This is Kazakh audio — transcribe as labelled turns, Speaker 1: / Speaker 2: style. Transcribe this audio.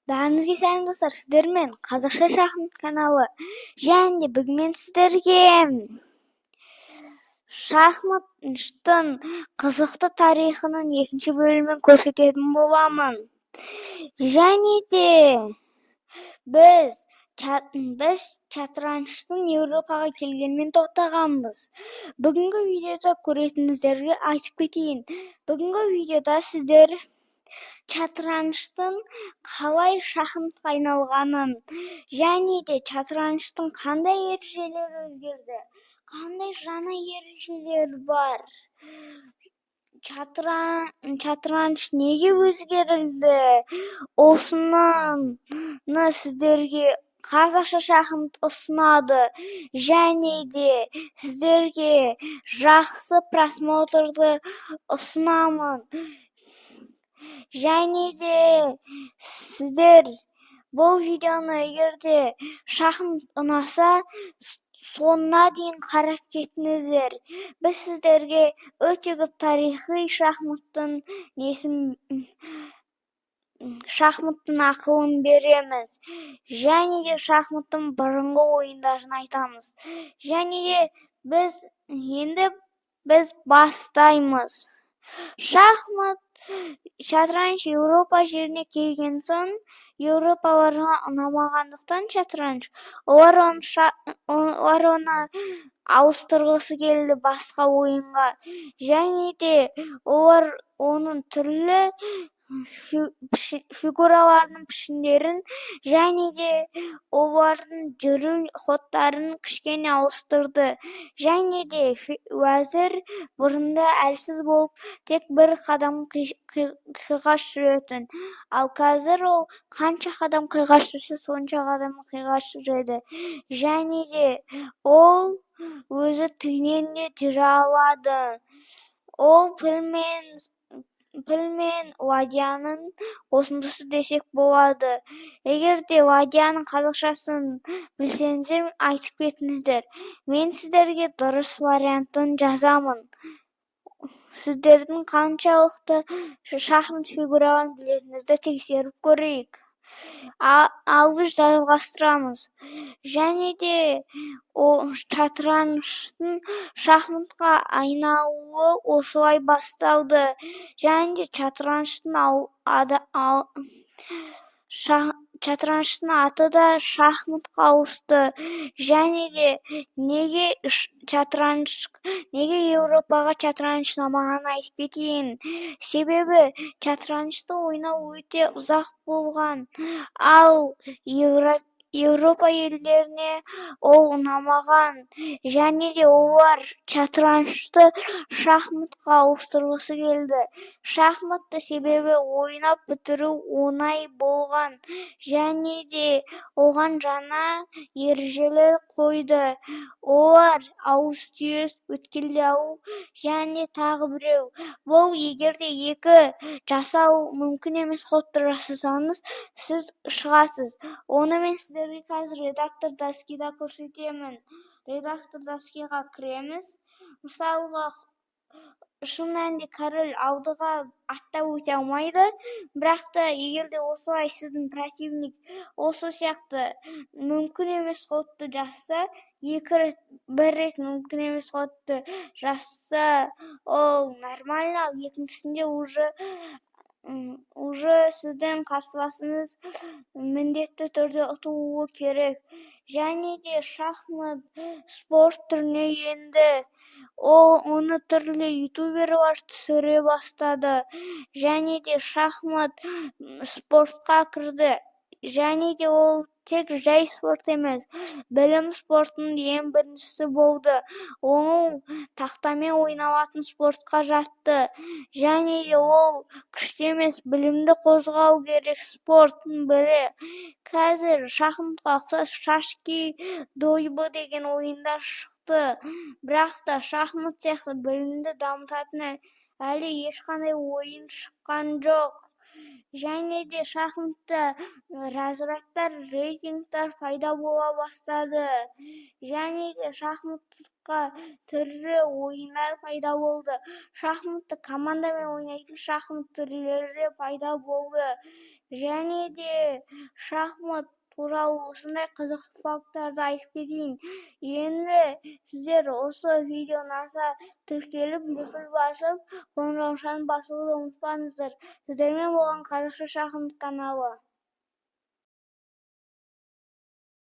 Speaker 1: Бәріңізге сәлем достар, сіздермен қазақша шахмат каналы және бүгін мен сіздерге шахматтың қызықты тарихының екінші бөлімін көрсететін боламын. Және де біз шатранжтың Еуропаға келгенмен тоқтағанбыз. Бүгінгі видеода көретініңіздерге айтып кетейін. Бүгінгі видеода сіздер шатранжтың қалай шахматқа айналғанын, және де шатранжтың қандай ережелері өзгерді, қандай жаңа ережелер бар, шатранж неге өзгерілді, осыны сіздерге қазақша шахмат ұсынады, және де сіздерге жақсы просмотрды ұсынамын. Және де сіздер бұл видеоны егерде шахмат ұнаса, соңына дейін қарап кетіңіздер. Біз сіздерге өте көп тарихи шахматтың ақылын береміз. Және де шахматтың бұрынғы ойындарын айтамыз. Және де біз бастаймыз. Шатранж Еуропа жеріне келген соң, Еуропаларға ұнамағандықтан шатранж, олар оны ауыстырғысы келді басқа ойынға. Және де олар оның түрлі фигуралардың пішіндерін және де олардың жүру ходтарын кішкене ауыстырды. Және де уәзір бұрында әлсіз болып тек бір қадам қиғаш жүретін. Ал қазір ол қанша қадам қиғаш жүрсе, сонша қадам қиғаш жүреді. Және де ол өзі түйінен де жүре алады. Ол піл мен ладьяның қосындысы десек болады. Егер де ладьяның қазақшасын білсеңіздер, айтып кетіңіздер. Мен сіздерге дұрыс вариантын жазамын. Сіздердің қаншалықты шахмат фигураларын білетініңізді тексеріп көрейік. Ал біз жалғастырамыз. Және де шатранжтың шахматқа айналуы осылай басталды. Және де шатранжтың аты да шахматқа ауысты. Және де неге Еуропаға шатранж ұнамағанын айтып кетейін. Себебі шатранжты ойнау өте ұзақ болған. Ал Еуропа елдеріне ол ұнамаған. Және де олар шатранжты шахматқа ауыстырғысы келді. Шахматты себебі ойнап бітіру оңай болған. Және де оған жаңа ережелер қойды. Олар ауыз түйіс, өткелді алу және тағы біреу. Бұл егерде екі жасау мүмкін емес ходты жасасаңыз, сіз шығасыз. Оны мен сіздерге қазір редактор доскида көрсетемін. Редактор доскиға кіреміз. Мысалға, шын мәнінде король алдыға аттап өте алмайды, бірақ та егерде осылай сіздің противник осы сияқты мүмкін емес ходты жасса, бір рет мүмкін емес ходты жасса, ол нормально. Екіншісінде уже сіздің қарсыласыңыз міндетті түрде ұтылуы керек. Және де шахмат спорт түріне енді. Оны түрлі ютуберлар түсіре бастады. Және де шахмат спортқа кірді. Және де ол тек жай спорт емес, білім спортының ең біріншісі болды. Ол тақтамен ойналатын спортқа жатты. Және де ол күшті емес, білімді қозғау керек спорттың бірі. Қазір шахматқа ұқсас шашки дойбы деген ойындар шықты. Бірақ та шахмат сияқты білімді дамытатын әлі ешқандай ойын шыққан жоқ. Және де шахматта разрядтар, рейтингтар пайда бола бастады. Және де шахматқа түрлі ойындар пайда болды. Шахматты командамен ойнайтын шахмат түрлері пайда болды. және де шахмат туралы осындай қызықты факттарды айтып кетейін. Енді сіздер осы видеоны аса тіркеліп, лүпіл басып, қоңыраушаны басуды ұмытпаңыздар. Сіздермен болған қазақша шахмат каналы.